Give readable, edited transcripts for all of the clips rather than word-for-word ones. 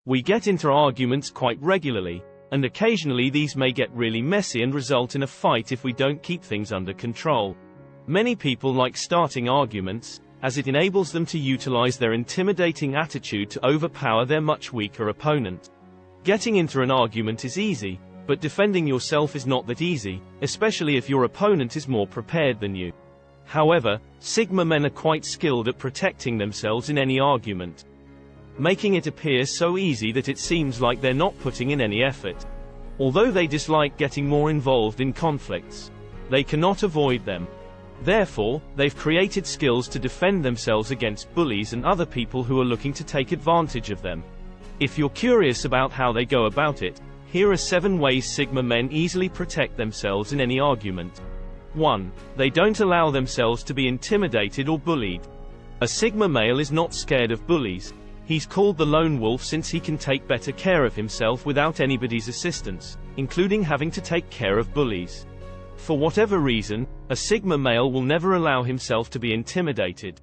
We get into arguments quite regularly, and occasionally these may get really messy and result in a fight if we don't keep things under control. Many people like starting arguments, as it enables them to utilize their intimidating attitude to overpower their much weaker opponent. Getting into an argument is easy, but defending yourself is not that easy, especially if your opponent is more prepared than you. However, Sigma men are quite skilled at protecting themselves in any argument, making it appear so easy that it seems like they're not putting in any effort. Although they dislike getting more involved in conflicts, they cannot avoid them. Therefore, they've created skills to defend themselves against bullies and other people who are looking to take advantage of them. If you're curious about how they go about it, here are 7 ways Sigma men easily protect themselves in any argument. 1. They don't allow themselves to be intimidated or bullied. A Sigma male is not scared of bullies. He's called the lone wolf since he can take better care of himself without anybody's assistance, including having to take care of bullies. For whatever reason, a Sigma male will never allow himself to be intimidated.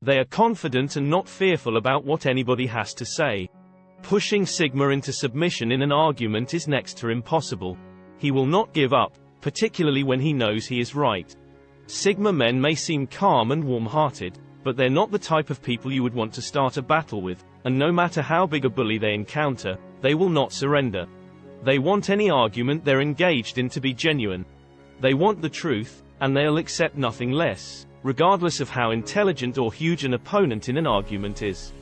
They are confident and not fearful about what anybody has to say. Pushing Sigma into submission in an argument is next to impossible. He will not give up, particularly when he knows he is right. Sigma men may seem calm and warm-hearted, but they're not the type of people you would want to start a battle with, and no matter how big a bully they encounter, they will not surrender. They want any argument they're engaged in to be genuine. They want the truth, and they'll accept nothing less, regardless of how intelligent or huge an opponent in an argument is.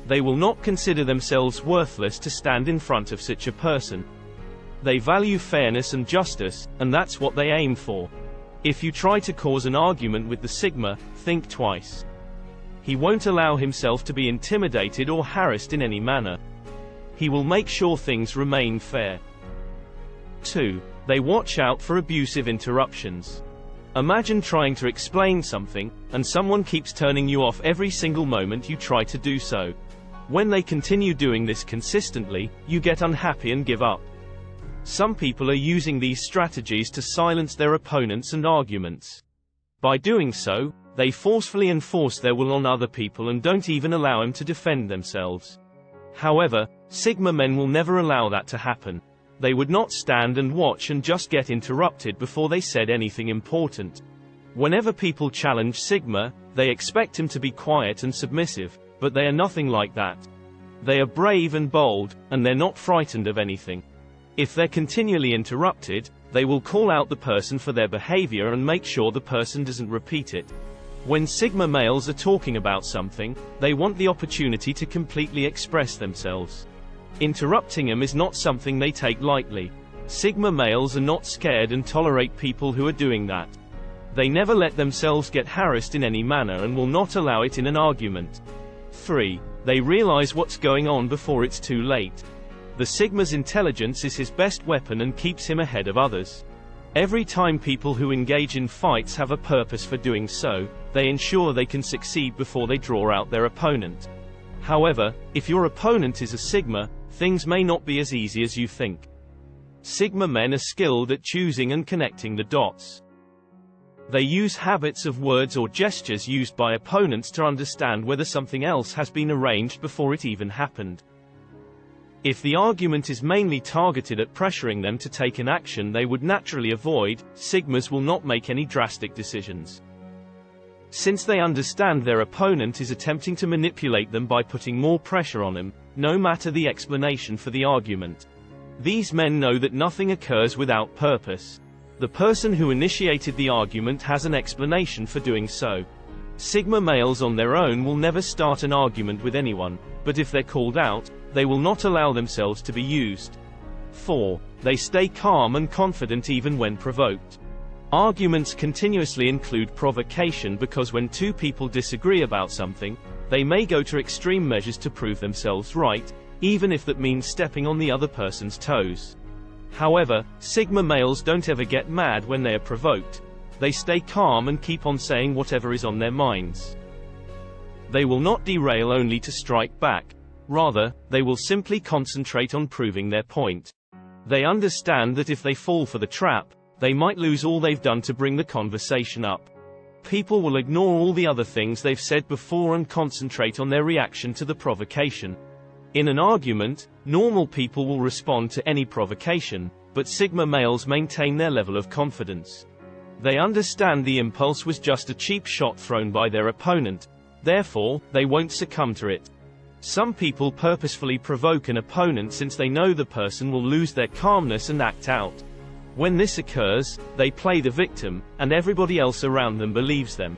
They will not consider themselves worthless to stand in front of such a person. They value fairness and justice, and that's what they aim for. If you try to cause an argument with the Sigma, think twice. He won't allow himself to be intimidated or harassed in any manner. He will make sure things remain fair. 2. They watch out for abusive interruptions. Imagine trying to explain something, and someone keeps turning you off every single moment you try to do so. When they continue doing this consistently, you get unhappy and give up. Some people are using these strategies to silence their opponents and arguments. By doing so, they forcefully enforce their will on other people and don't even allow them to defend themselves. However, Sigma men will never allow that to happen. They would not stand and watch and just get interrupted before they said anything important. Whenever people challenge Sigma, they expect him to be quiet and submissive, but they are nothing like that. They are brave and bold, and they're not frightened of anything. If they're continually interrupted, they will call out the person for their behavior and make sure the person doesn't repeat it. When Sigma males are talking about something, they want the opportunity to completely express themselves. Interrupting them is not something they take lightly. Sigma males are not scared and tolerate people who are doing that. They never let themselves get harassed in any manner and will not allow it in an argument. 3. They realize what's going on before it's too late. The Sigma's intelligence is his best weapon and keeps him ahead of others. Every time people who engage in fights have a purpose for doing so, they ensure they can succeed before they draw out their opponent. However, if your opponent is a Sigma, things may not be as easy as you think. Sigma men are skilled at choosing and connecting the dots. They use habits of words or gestures used by opponents to understand whether something else has been arranged before it even happened. If the argument is mainly targeted at pressuring them to take an action they would naturally avoid, Sigmas will not make any drastic decisions. Since they understand their opponent is attempting to manipulate them by putting more pressure on them, no matter the explanation for the argument. These men know that nothing occurs without purpose. The person who initiated the argument has an explanation for doing so. Sigma males on their own will never start an argument with anyone, but if they're called out, they will not allow themselves to be used. 4. They stay calm and confident even when provoked. Arguments continuously include provocation because when two people disagree about something, they may go to extreme measures to prove themselves right, even if that means stepping on the other person's toes. However, Sigma males don't ever get mad when they are provoked. They stay calm and keep on saying whatever is on their minds. They will not derail only to strike back. Rather, they will simply concentrate on proving their point. They understand that if they fall for the trap, they might lose all they've done to bring the conversation up. People will ignore all the other things they've said before and concentrate on their reaction to the provocation. In an argument, normal people will respond to any provocation, but Sigma males maintain their level of confidence. They understand the impulse was just a cheap shot thrown by their opponent, therefore, they won't succumb to it. Some people purposefully provoke an opponent since they know the person will lose their calmness and act out. When this occurs, they play the victim, and everybody else around them believes them.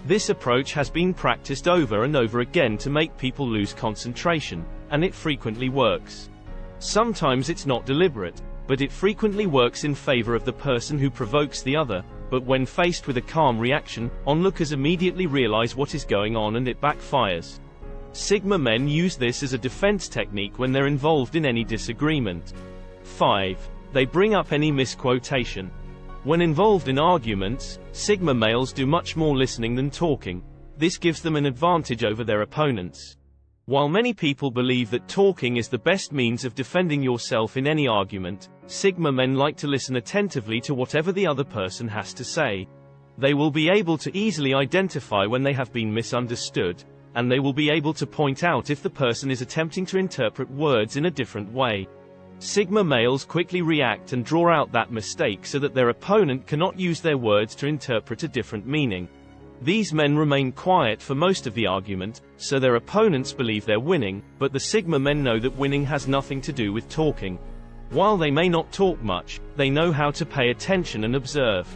This approach has been practiced over and over again to make people lose concentration, and it frequently works. Sometimes it's not deliberate, but it frequently works in favor of the person who provokes the other. But when faced with a calm reaction, onlookers immediately realize what is going on and it backfires. Sigma men use this as a defense technique when they're involved in any disagreement. 5. They bring up any misquotation. When involved in arguments, Sigma males do much more listening than talking. This gives them an advantage over their opponents. While many people believe that talking is the best means of defending yourself in any argument, Sigma men like to listen attentively to whatever the other person has to say. They will be able to easily identify when they have been misunderstood, and they will be able to point out if the person is attempting to interpret words in a different way. Sigma males quickly react and draw out that mistake so that their opponent cannot use their words to interpret a different meaning. These men remain quiet for most of the argument, so their opponents believe they're winning, but the Sigma men know that winning has nothing to do with talking. While they may not talk much, they know how to pay attention and observe.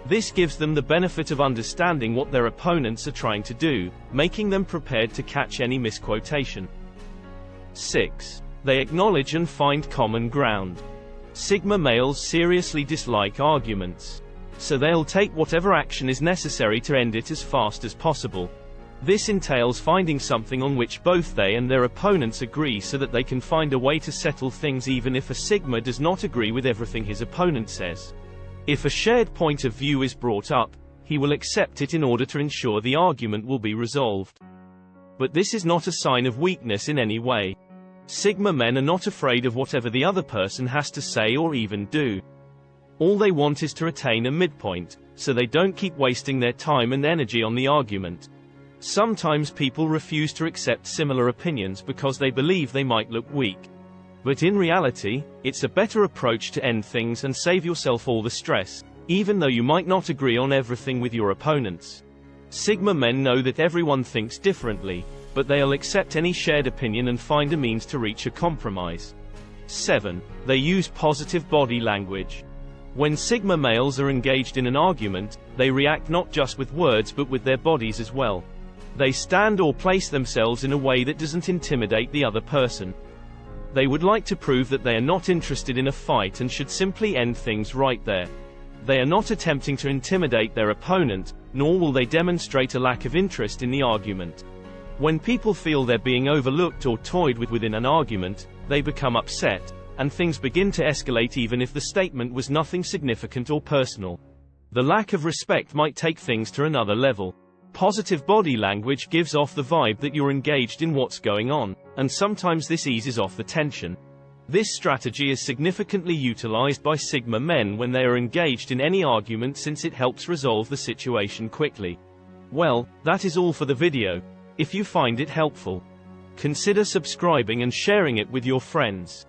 This gives them the benefit of understanding what their opponents are trying to do, making them prepared to catch any misquotation. 6. They acknowledge and find common ground. Sigma males seriously dislike arguments, so they'll take whatever action is necessary to end it as fast as possible. This entails finding something on which both they and their opponents agree so that they can find a way to settle things even if a Sigma does not agree with everything his opponent says. If a shared point of view is brought up, he will accept it in order to ensure the argument will be resolved. But this is not a sign of weakness in any way. Sigma men are not afraid of whatever the other person has to say or even do. All they want is to attain a midpoint, so they don't keep wasting their time and energy on the argument. Sometimes people refuse to accept similar opinions because they believe they might look weak. But in reality, it's a better approach to end things and save yourself all the stress, even though you might not agree on everything with your opponents. Sigma men know that everyone thinks differently, but they'll accept any shared opinion and find a means to reach a compromise. 7. They use positive body language. When Sigma males are engaged in an argument, they react not just with words but with their bodies as well. They stand or place themselves in a way that doesn't intimidate the other person. They would like to prove that they are not interested in a fight and should simply end things right there. They are not attempting to intimidate their opponent, nor will they demonstrate a lack of interest in the argument. When people feel they're being overlooked or toyed with within an argument, they become upset, and things begin to escalate even if the statement was nothing significant or personal. The lack of respect might take things to another level. Positive body language gives off the vibe that you're engaged in what's going on, and sometimes this eases off the tension. This strategy is significantly utilized by Sigma men when they are engaged in any argument since it helps resolve the situation quickly. Well, that is all for the video. If you find it helpful, consider subscribing and sharing it with your friends.